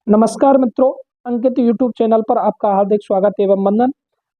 नमस्कार मित्रों, अंकित YouTube channel पर आपका हार्दिक स्वागत एवं वंदन।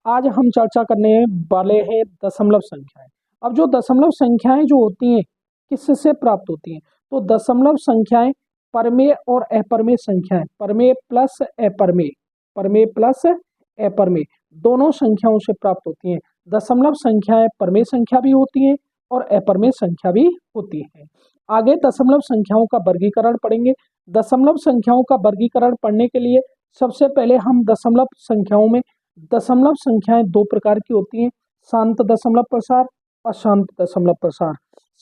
आज हम चर्चा करने वाले हैं दशमलव संख्याएं। अब जो दशमलव संख्याएं जो होती हैं किससे प्राप्त होती हैं, तो दशमलव संख्याएं परमेय और अपरमेय संख्याएं, परमेय प्लस अपरमेय, परमेय प्लस अपरमेय दोनों संख्याओं से प्राप्त होती हैं। दशमलव संख्याएं परमेय संख्या भी होती हैं और अपरमेय संख्या भी होती है। आगे दशमलव संख्याओं का वर्गीकरण पढ़ेंगे। दशमलव संख्याओं का वर्गीकरण पढ़ने के लिए सबसे पहले हम दशमलव संख्याओं में, दशमलव संख्याएं दो प्रकार की होती हैं, शांत दशमलव प्रसार, अशांत दशमलव प्रसार।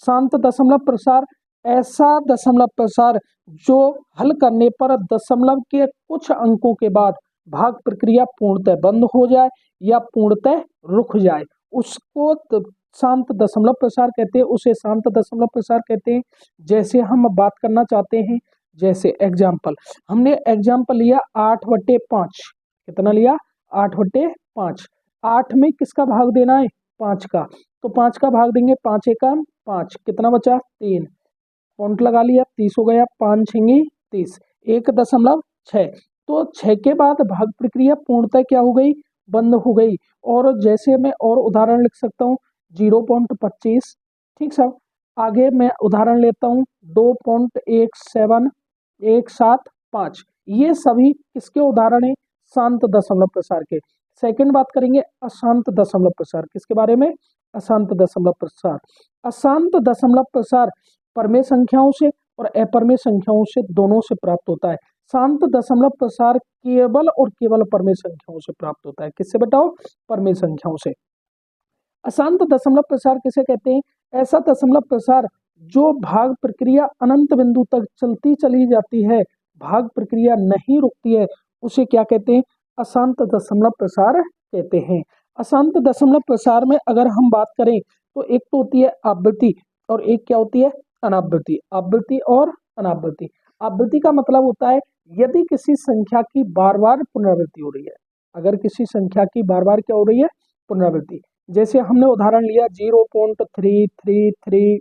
शांत दशमलव प्रसार ऐसा दशमलव प्रसार जो हल करने पर दशमलव के कुछ अंकों के बाद भाग प्रक्रिया पूर्णतः बंद हो जाए या पूर्णतः रुक जाए, उसको शांत दशमलव प्रसार कहते हैं, उसे शांत दशमलव प्रसार कहते हैं। जैसे हम बात करना चाहते हैं, जैसे एग्जाम्पल, हमने एग्जाम्पल लिया 8/5। कितना लिया? 8/5। 8 में किसका भाग देना है? 5 का। तो 5 का भाग देंगे, 5 एकम 5, कितना बचा? 3। पॉइंट लगा लिया, 30 हो गया, 5 छेंगे 30, 1.6। तो 6 के बाद भाग प्रक्रिया पूर्णतः क्या हो गई? बंद हो गई। और जैसे मैं और उदाहरण लिख सकता हूँ 0.25। ठीक सब। आगे मैं उदाहरण लेता हूँ 2.175। ये सभी किसके उदाहरण हैं? शांत दशमलव प्रसार के। सेकंड बात करेंगे अशांत दशमलव प्रसार। किसके बारे में? अशांत दशमलव प्रसार। अशांत दशमलव प्रसार परमेय संख्याओं से और अपरमेय संख्याओं से दोनों से प्राप्त होता है। शांत दशमलव प्रसार केवल और केवल परमेय संख्याओं से प्राप्त होता है। किससे बताओ? परमेय संख्याओं से। अशांत दशमलव प्रसार किसे कहते हैं? ऐसा दशमलव प्रसार जो भाग प्रक्रिया अनंत बिंदु तक चलती चली जाती है, भाग प्रक्रिया नहीं रुकती है, उसे क्या कहते हैं? अशांत दशमलव प्रसार कहते हैं। अशांत दशमलव प्रसार में अगर हम बात करें तो एक तो होती है आवृत्ति और एक क्या होती है? अनावृत्ति। आवृत्ति और अनावृत्ति। आवृत्ति का मतलब होता है यदि किसी संख्या की बार बार पुनरावृत्ति हो रही है, अगर किसी संख्या की बार बार क्या हो रही है? पुनरावृत्ति। जैसे हमने उदाहरण लिया 0.333,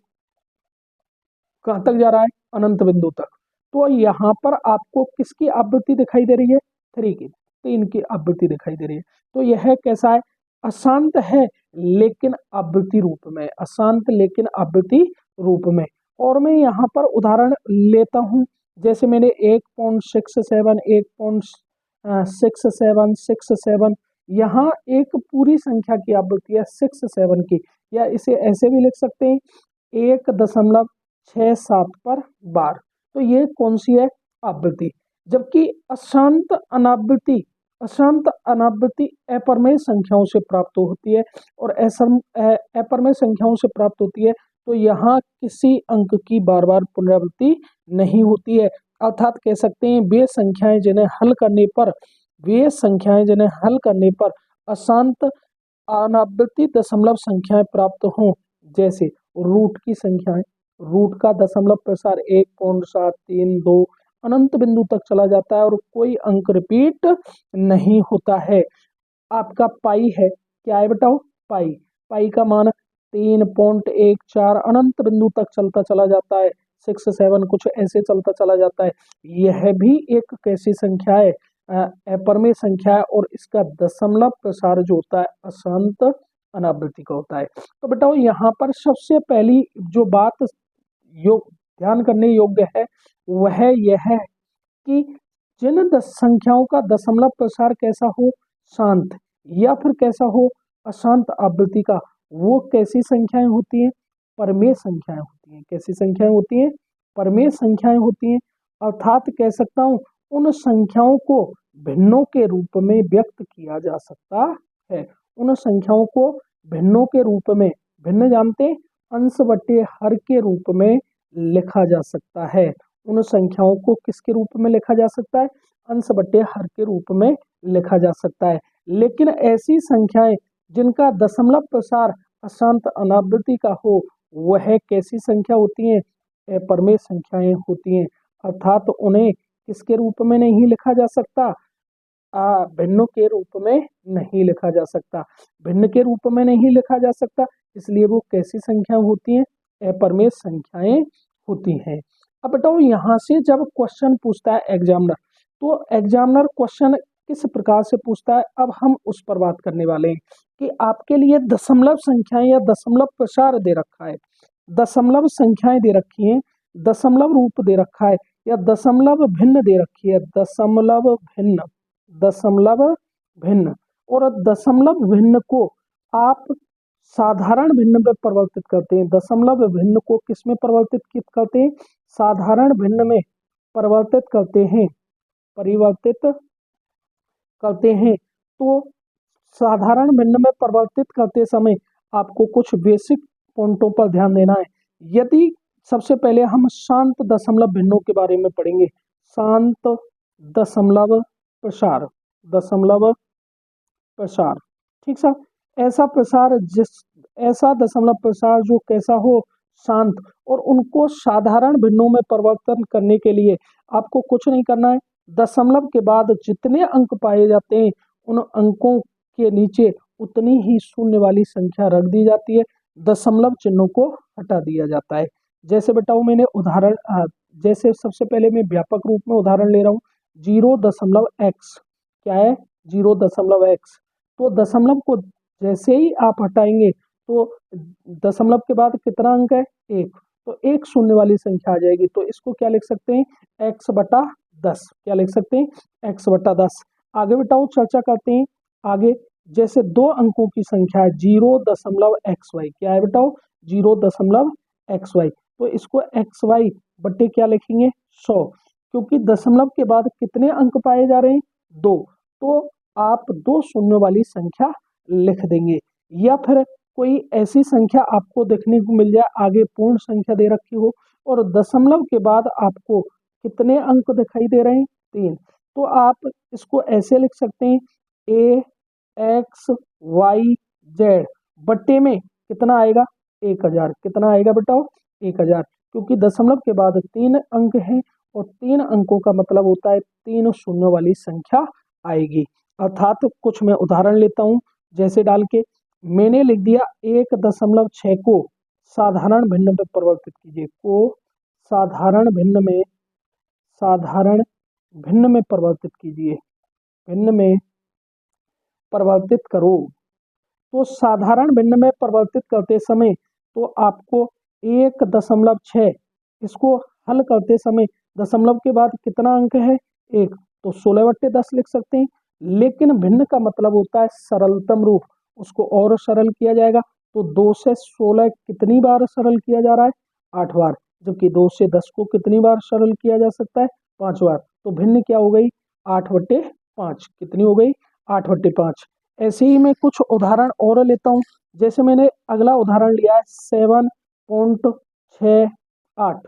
कहाँ तक जा रहा है? अनंत बिंदु तक। तो यहाँ पर आपको किसकी आवृत्ति दिखाई दे रही है? 3 की, 3 की आवृत्ति दिखाई दे रही है। तो यह कैसा है? अशांत है लेकिन आवृत्ति रूप में, अशांत लेकिन आवृत्ति रूप में। और मैं यहाँ पर उदाहरण लेता हूँ, जैसे मैंने 1.67, 1.6767, यहाँ एक पूरी संख्या की आवृत्ति है 67 की, या इसे ऐसे भी लिख सकते हैं 1.67 पर बार। तो ये कौन सी है? आवृत्ति। जबकि अशांत अनावृत्ति, अशांत अनावृत्ति अपरमेय संख्याओं से प्राप्त होती है और अपरमेय संख्याओं से प्राप्त होती है। तो यहाँ किसी अंक की बार बार पुनरावृत्ति नहीं होती है। अर्थात कह सकते हैं वे संख्याएं जिन्हें हल करने पर, वे संख्याएं जिन्हें हल करने पर अशांत अनावृत्ति दशमलव संख्याएं प्राप्त हों, जैसे रूट की संख्याएं, रूट का दशमलव प्रसार 1.732 अनंत बिंदु तक चला जाता है और कोई अंक रिपीट नहीं होता है। आपका पाई है, क्या है बताओ? पाई। पाई का मान 3.14 अनंत बिंदु तक चलता चला जाता है, 6 7 कुछ ऐसे चलता चला जाता है। यह भी एक कैसी संख्या है? अपरमेय संख्या है और इसका दशमलव प्रसार जो होता है अशांत अनावृत्ति का होता है। तो बताओ यहाँ पर सबसे पहली जो बात ध्यान करने योग्य है वह यह है कि जिन संख्याओं का दशमलव प्रसार कैसा हो? शांत, या फिर कैसा हो? अशांत आवृत्ति का, वो कैसी संख्याएं होती हैं? परमेय संख्याएं होती हैं। कैसी संख्याएं होती हैं? परमेय संख्याएं होती हैं। अर्थात कह सकता हूं उन संख्याओं को भिन्नों के रूप में व्यक्त किया जा सकता है। उन संख्याओं को भिन्नों के रूप में, भिन्न जानते, अंश बटे हर के रूप में लिखा जा सकता है। उन संख्याओं को किसके रूप में लिखा जा सकता है? अंश बटे हर के रूप में लिखा जा सकता है। लेकिन ऐसी संख्याएं जिनका दशमलव प्रसार अशांत अनावृत्ति का हो, वह कैसी संख्या होती हैं? अपरमेय संख्याएं होती हैं। अर्थात उन्हें किसके रूप में नहीं लिखा जा सकता? भिन्न के रूप में नहीं लिखा जा सकता। भिन्न के रूप में नहीं लिखा जा सकता, इसलिए वो कैसी संख्या होती हैं? अपरमेय संख्याएं होती हैं। अब बताओ यहाँ से जब क्वेश्चन पूछता है एग्जामिनर, तो एग्जामिनर क्वेश्चन किस प्रकार से पूछता है, अब हम उस पर बात करने वाले हैं कि आपके लिए दशमलव संख्याएं या दशमलव प्रसार दे रखा है, दशमलव संख्याएं दे रखी हैं, दशमलव रूप दे रखा है या दशमलव भिन्न दे रखी है, दशमलव भिन्न, दशमलव भिन्न। और दशमलव भिन्न को आप साधारण भिन्न में परिवर्तित करते हैं। दशमलव भिन्न को किस में परिवर्तित करते हैं? साधारण भिन्न में परिवर्तित करते हैं, परिवर्तित करते हैं। तो साधारण भिन्न में परिवर्तित करते समय आपको कुछ बेसिक पॉइंटों पर ध्यान देना है। यदि सबसे पहले हम शांत दशमलव भिन्नों के बारे में पढ़ेंगे। शांत दशमलव प्रसार, दशमलव प्रसार, ठीक सर। ऐसा प्रसार ऐसा दशमलव प्रसार जो कैसा हो, शांत। और उनको साधारण भिन्नों में परिवर्तन करने के लिए आपको कुछ नहीं करना है। दशमलव के बाद जितने अंक पाए जाते हैं उन अंकों के नीचे उतनी ही शून्य वाली संख्या रख दी जाती है, दशमलव चिन्हों को हटा दिया जाता है। जैसे बताओ, मैंने उदाहरण जैसे सबसे पहले मैं व्यापक रूप में उदाहरण ले रहा हूँ, 0.x, क्या है 0.x। तो दशमलव को जैसे ही आप हटाएंगे तो दशमलव के बाद कितना अंक है, 1, तो एक शून्य वाली संख्या आ जाएगी। तो इसको क्या लिख सकते हैं, x/10। क्या लिख सकते हैं, x/10। आगे बताओ, चर्चा करते हैं आगे। जैसे दो अंकों की संख्या है 0.xy, क्या है बताओ 0.xy, तो इसको xy बट्टे क्या लिखेंगे, 100, क्योंकि दशमलव के बाद कितने अंक पाए जा रहे हैं, 2, तो आप दो शून्य वाली संख्या लिख देंगे। या फिर कोई ऐसी संख्या आपको देखने को मिल जाए, आगे पूर्ण संख्या दे रखी हो और दशमलव के बाद आपको कितने अंक दिखाई दे रहे हैं, 3, तो आप इसको ऐसे लिख सकते हैं AXYZ बट्टे में कितना आएगा, 1000। कितना आएगा बताओ, 1000, क्योंकि दशमलव के बाद 3 अंक हैं और 3 अंकों का मतलब होता है 3 शून्य वाली संख्या आएगी। अर्थात कुछ मैं उदाहरण लेता हूँ, जैसे डाल के मैंने लिख दिया 1.6 को साधारण भिन्न में परिवर्तित कीजिए, को साधारण भिन्न में, साधारण भिन्न में परिवर्तित कीजिए, भिन्न में परिवर्तित करो। तो साधारण भिन्न में परिवर्तित करते समय तो आपको 1.6, इसको हल करते समय दशमलव के बाद कितना अंक है, 1, तो 16/10 लिख सकते हैं। लेकिन भिन्न का मतलब होता है सरलतम रूप, उसको और सरल किया जाएगा। तो 2 से 16 कितनी बार सरल किया जा रहा है, 8 बार, जबकि 2 से 10 को कितनी बार सरल किया जा सकता है, 5 बार। तो भिन्न क्या हो गई, 8/5। कितनी हो गई, 8/5। ऐसे ही मैं कुछ उदाहरण और लेता हूँ। जैसे मैंने अगला उदाहरण लिया है 7.68,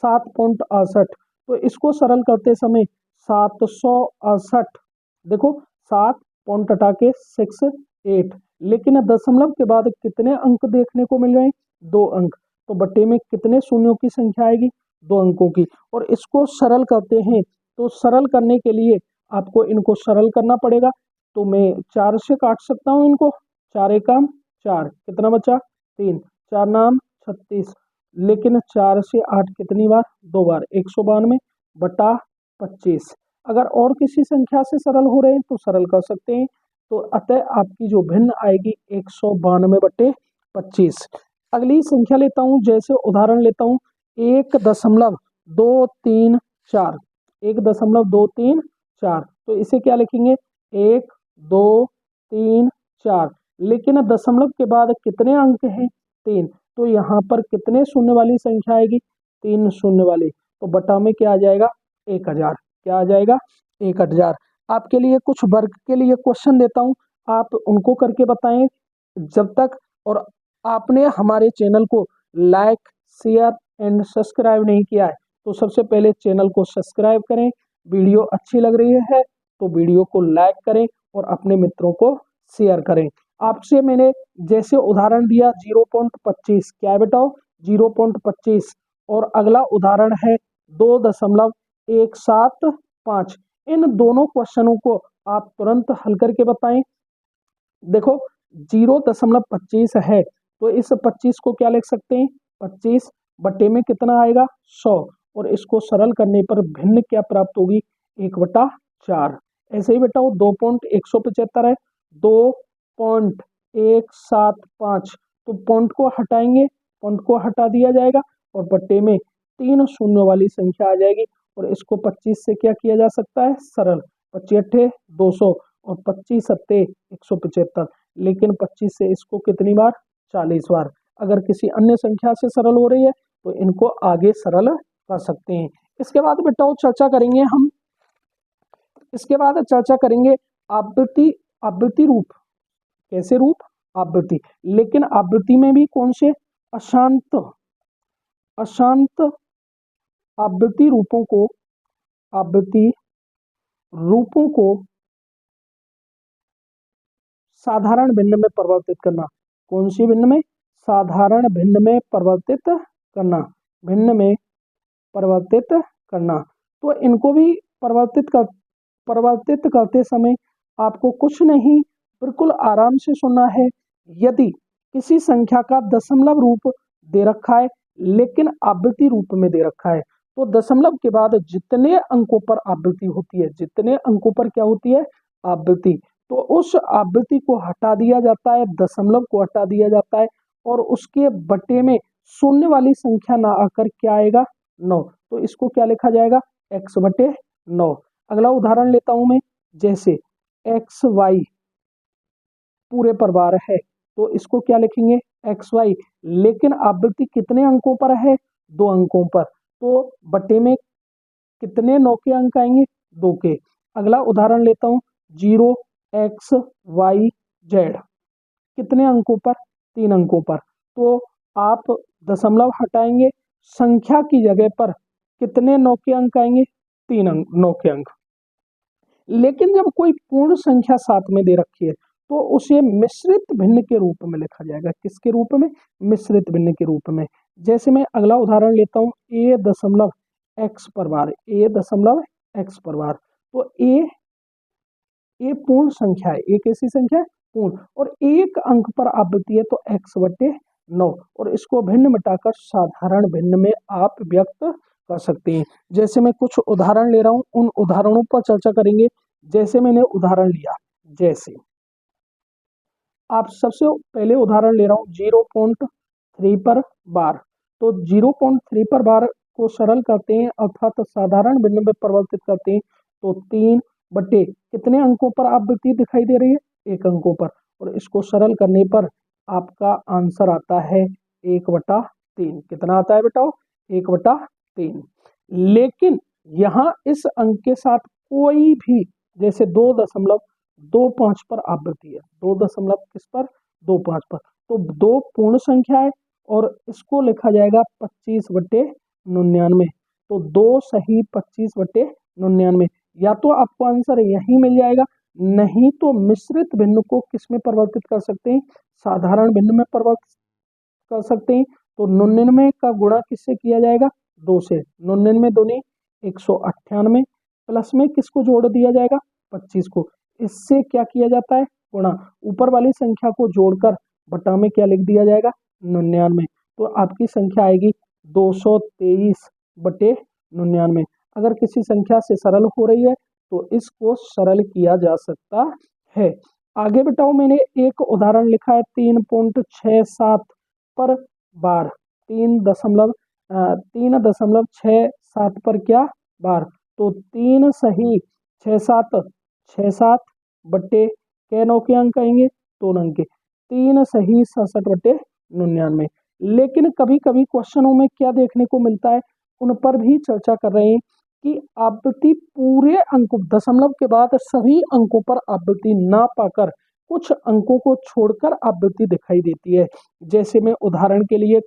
7.68, तो इसको सरल करते समय 768, देखो 7 पॉइंट हटा के 68, लेकिन दशमलव के बाद कितने अंक देखने को मिल रहे हैं, 2 अंक, तो बट्टे में कितने शून्यों की संख्या आएगी, 2 अंकों की। और इसको सरल करते हैं तो सरल करने के लिए आपको इनको सरल करना पड़ेगा। तो मैं 4 से काट सकता हूँ इनको, 4 एकम 4, कितना बचा, 3, 4 नाम 36, लेकिन 4 से 8 कितनी बार, 2 बार, 192/25। अगर और किसी संख्या से सरल हो रहे हैं तो सरल कर सकते हैं। तो अतः आपकी जो भिन्न आएगी 192/25। अगली संख्या लेता हूँ, जैसे उदाहरण लेता हूँ 1.234, 1.234, तो इसे क्या लिखेंगे, 1, 2, 3, 4, लेकिन दशमलव के बाद कितने अंक हैं, 3, तो यहाँ पर कितने शून्य वाली संख्या आएगी, 3 शून्य वाली, तो बटा में क्या आ जाएगा, 1000। क्या आ जाएगा, 1000। आपके लिए कुछ वर्ग के लिए क्वेश्चन देता हूँ, आप उनको करके बताएं जब तक। और आपने हमारे चैनल को लाइक, शेयर एंड सब्सक्राइब नहीं किया है तो सबसे पहले चैनल को सब्सक्राइब करें। वीडियो अच्छी लग रही है तो वीडियो को लाइक करें और अपने मित्रों को शेयर करें। आपसे मैंने जैसे उदाहरण दिया 0.25, क्या है बताओ, 0.25, और अगला उदाहरण है 2.175। इन दोनों क्वेश्चनों को आप तुरंत हल करके बताएं। देखो 0.25 है तो इस 25 को क्या लिख सकते हैं, 25 बट्टे में कितना आएगा, 100, और इसको सरल करने पर भिन्न क्या प्राप्त होगी, 1/4। ऐसे ही बेटा 2.175 है, 2.175, तो पॉइंट को हटाएंगे, पॉइंट को हटा दिया जाएगा और बट्टे में 3 शून्य वाली संख्या आ जाएगी और इसको 25 से क्या किया जा सकता है, सरल। 25 अट्ठे 200 और 25 सत्ते 175, लेकिन 25 से इसको कितनी बार, 40 बार। अगर किसी अन्य संख्या से सरल हो रही है तो इनको आगे सरल कर सकते हैं। इसके बाद बेटा चर्चा करेंगे हम, इसके बाद चर्चा करेंगे आवृत्ति, आवृत्ति रूप। कैसे रूप, आवृत्ति, लेकिन आवृत्ति में भी कौन से, अशांत, अशांत आवृत्ति रूपों को, आवृत्ति रूपों को साधारण भिन्न में परिवर्तित करना। कौन सी भिन्न में, साधारण भिन्न में परिवर्तित करना, भिन्न में परिवर्तित करना। तो इनको भी परिवर्तित करते समय आपको कुछ नहीं, बिल्कुल आराम से सुनना है। यदि किसी संख्या का दशमलव रूप दे रखा है लेकिन आवृत्ति रूप में दे रखा है, तो दशमलव के बाद जितने अंकों पर आवृत्ति होती है, जितने अंकों पर क्या होती है, आवृत्ति, तो उस आवृत्ति को हटा दिया जाता है, दशमलव को हटा दिया जाता है और उसके बटे में शून्य वाली संख्या ना आकर क्या आएगा, 9। तो इसको क्या लिखा जाएगा, x/9। अगला उदाहरण लेता हूं मैं, जैसे xy पूरे परिवार है, तो इसको क्या लिखेंगे, xy, लेकिन आवृत्ति कितने अंकों पर है, 2 अंकों पर, तो बटे में कितने 9 के अंक आएंगे, 2 के। अगला उदाहरण लेता हूं, 0xyz कितने अंकों पर, 3 अंकों पर, तो आप दशमलव हटाएंगे, संख्या की जगह पर कितने 9 के अंक आएंगे, 3 अंक, 9 के अंक। लेकिन जब कोई पूर्ण संख्या साथ में दे रखी है तो उसे मिश्रित भिन्न के रूप में लिखा जाएगा। किसके रूप में, मिश्रित भिन्न के रूप में। जैसे मैं अगला उदाहरण लेता हूँ, a.x पर बार, a.x पर बार, तो a पूर्ण संख्या है, एक ऐसी संख्या है पूर्ण, और एक अंक पर आवृत्ति है, तो x/9, और इसको भिन्न मिटाकर साधारण भिन्न में आप व्यक्त कर सकते हैं। जैसे मैं कुछ उदाहरण ले रहा हूं, उन उदाहरणों पर चर्चा करेंगे। जैसे मैंने उदाहरण लिया, जैसे आप सबसे पहले उदाहरण ले रहा हूं 0.3 पर बार, तो 0.3 पर बार को सरल करते हैं अर्थात साधारण भिन्न में परिवर्तित करते हैं, तो 3 बटे कितने अंकों पर आवृत्ति दिखाई दे रही है, 1 अंकों पर, और इसको सरल करने पर आपका आंसर आता है 1/3। कितना आता है बेटा, 1/3। लेकिन यहाँ इस अंक के साथ कोई भी, जैसे 2.25 पर आवृत्ति है, 2 दशमलव किस पर, 2.5 पर, तो 2 पूर्ण संख्या है और इसको लिखा जाएगा 25/99, तो 2 सही 25/99। या तो आपको आंसर यही मिल जाएगा, नहीं तो मिश्रित भिन्न को किस में परिवर्तित कर सकते हैं, साधारण भिन्न में परिवर्तित कर सकते हैं। तो 99 का गुणा किससे किया जाएगा, 2 से, 99 दूनी 198, प्लस में किसको जोड़ दिया जाएगा, 25 को, इससे क्या किया जाता है, गुणा, ऊपर वाली संख्या को जोड़कर बटा में क्या लिख दिया जाएगा, 99, तो आपकी संख्या आएगी 223/99। अगर किसी संख्या से सरल हो रही है तो इसको सरल किया जा सकता है। आगे बेटाओ, मैंने एक उदाहरण लिखा है 3.67 पर बार, 3.67 पर क्या बार, तो 3 सही 67 बट्टे कै 9 के अंक आएंगे, 2 अंक के, 3 सही 67/99। लेकिन कभी कभी क्वेश्चनों में क्या देखने को मिलता है, उन पर भी चर्चा कर रहे हैं कि आवृत्ति पूरे अंक, दशमलव के बाद सभी अंकों पर आवृत्ति ना पाकर कुछ अंकों को छोड़कर आवृत्ति दिखाई देती है। जैसे मैं उदाहरण के लिए,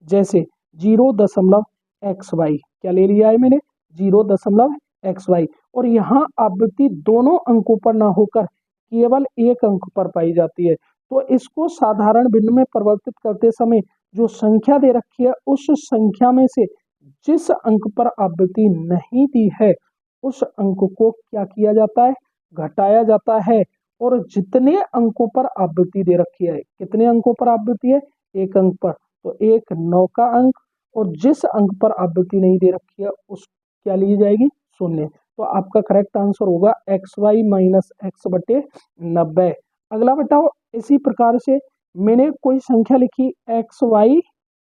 जैसे 0.xy, क्या ले लिया है मैंने, 0.xy, और यहाँ आवृत्ति दोनों अंकों पर ना होकर केवल एक अंक पर पाई जाती है, तो इसको साधारण भिन्न में परिवर्तित करते समय जो संख्या दे रखी है उस संख्या में से जिस अंक पर आवृत्ति नहीं दी है उस अंक को क्या किया जाता है, घटाया जाता है, और जितने अंकों पर आवृत्ति दे रखी है, कितने अंकों पर आवृत्ति है, 1 अंक पर, तो 1 9 का अंक, और जिस अंक पर आवृत्ति नहीं दे रखी है उस क्या ली जाएगी, 0। तो आपका करेक्ट आंसर होगा एक्स वाई माइनस एक्स बटे 90। अगला बताओ, इसी प्रकार से मैंने कोई संख्या लिखी एक्स वाई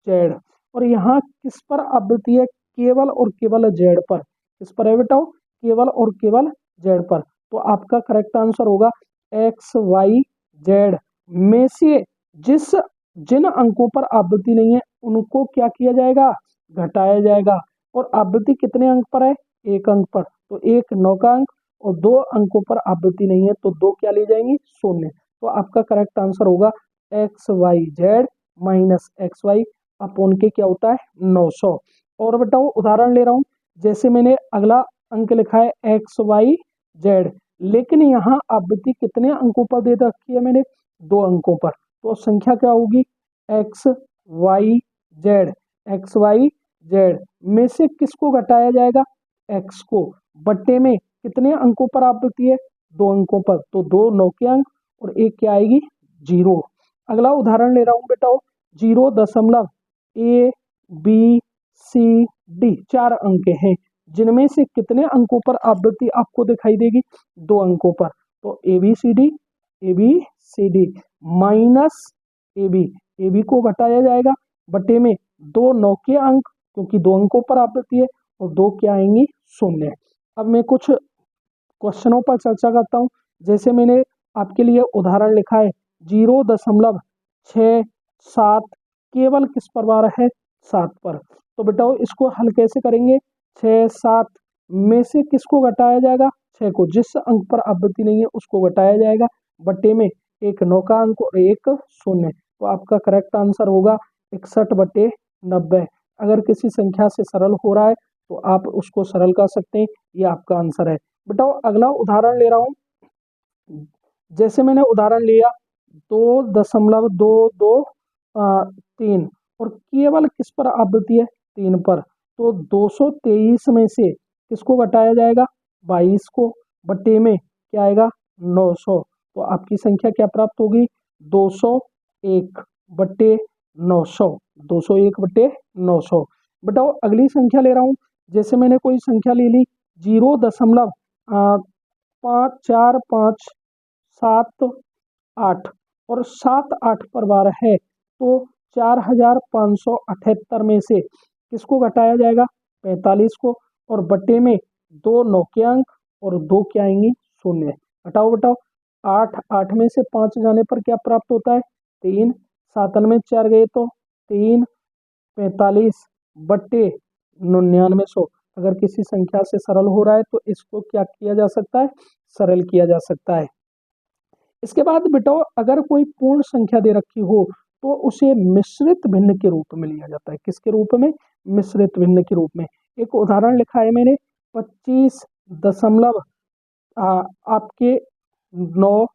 जेड, और यहाँ किस पर आवृत्ति है, केवल और केवल जेड पर। किस पर है बताओ, केवल और केवल जेड पर। तो आपका करेक्ट आंसर होगा एक्स वाई जेड में से जिन अंकों पर आवृत्ति नहीं है उनको क्या किया जाएगा, घटाया जाएगा। और आवृत्ति कितने अंक पर है, एक अंक पर, तो एक 9 का अंक, और 2 अंकों पर आवृत्ति नहीं है तो 2 क्या ले जाएंगी, शून्य। तो आपका करेक्ट आंसर होगा X Y Z minus X Y upon के क्या होता है 900। और बताओ उदाहरण ले रहा हूं, जैसे मैंने अगला अंक लिखा है एक्स वाई जेड, लेकिन यहाँ आवृत्ति कितने अंकों पर दे रखी है मैंने, 2 अंकों पर। तो संख्या क्या होगी, X Y Z, X Y Z में से किसको घटाया जाएगा, एक्स को, बट्टे में कितने अंकों पर आवृत्ति है, 2 अंकों पर, तो 2 9 के अंक और एक क्या आएगी 0। अगला उदाहरण ले रहा हूं बेटाओ, 0 ए बी सी डी 4 अंक हैं, जिनमें से कितने अंकों पर आवृत्ति आपको दिखाई देगी, 2 अंकों पर। तो A B C D minus A B को घटाया जाएगा, बटे में 2 9 के अंक, क्योंकि 2 अंकों पर आवृत्ति है, और 2 क्या आएंगी, शून्य। अब मैं कुछ क्वेश्चनों पर चर्चा करता हूं। जैसे मैंने आपके लिए उदाहरण लिखा है 0.67 केवल किस पर बार है, 7 पर। तो बेटाओ इसको हल कैसे करेंगे, 6 7 में से किसको घटाया जाएगा, 6 को, जिस अंक पर आवृत्ति नहीं है उसको घटाया जाएगा, बटे में एक 9 का अंक और एक शून्य। तो आपका करेक्ट आंसर होगा 61/90। अगर किसी संख्या से सरल हो रहा है तो आप उसको सरल कर सकते हैं, ये आपका आंसर है। बताओ अगला उदाहरण ले रहा हूं, जैसे मैंने उदाहरण लिया 2.223 और केवल किस पर आवृत्ति है, 3 पर। तो 223 में से किसको घटाया जाएगा, 22 को, बटे में क्या आएगा 900। तो आपकी संख्या क्या प्राप्त होगी, 201 बटे 900, 201 बटे 900। बताओ अगली संख्या ले रहा हूं, जैसे मैंने कोई संख्या ले ली 0.5458 और 7 8 पर बार है, तो 4578 में से किसको घटाया जाएगा, 45 को, और बटे में 2 9 के अंक और 2 क्या आएंगी, शून्य। घटाओ बताओ, 8 8 में से 5 जाने पर क्या प्राप्त होता है, 3, 7 में 4 गए तो 3, 45 बटे 9900। अगर किसी संख्या से सरल हो रहा है तो इसको क्या किया जा सकता है, सरल किया जा सकता है। इसके बाद बेटो अगर कोई पूर्ण संख्या दे रखी हो तो उसे मिश्रित भिन्न के रूप में लिया जाता है। किसके रूप में, मिश्रित भिन्न के रूप में। एक उदाहरण लिखा है मैंने 25 दशमलव आपके 9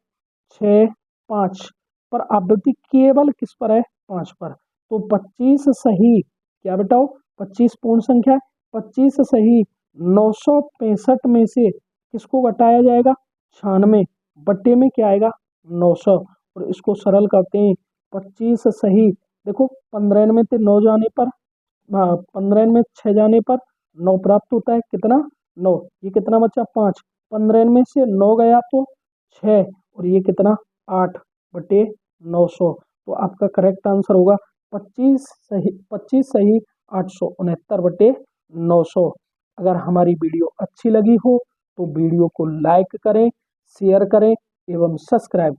6 5 पर आवृत्ति केवल किस पर है, 5 पर। तो 25 सही क्या बताओ, 25 पूर्ण संख्या है, 25 सही 965 में से किसको घटाया जाएगा, 96, बट्टे में क्या आएगा 900। और इसको सरल करते हैं, 25 सही, देखो 15 में से 9 जाने पर, 15 में 6 जाने पर 9 प्राप्त होता है, कितना 9, ये कितना बचा 5, 15 में से 9 गया तो 6, और ये कितना 8 बटे 900। तो आपका करेक्ट आंसर होगा 25 सही 869 बटे 900। अगर हमारी वीडियो अच्छी लगी हो तो वीडियो को लाइक करें, शेयर करें एवं सब्सक्राइब करें।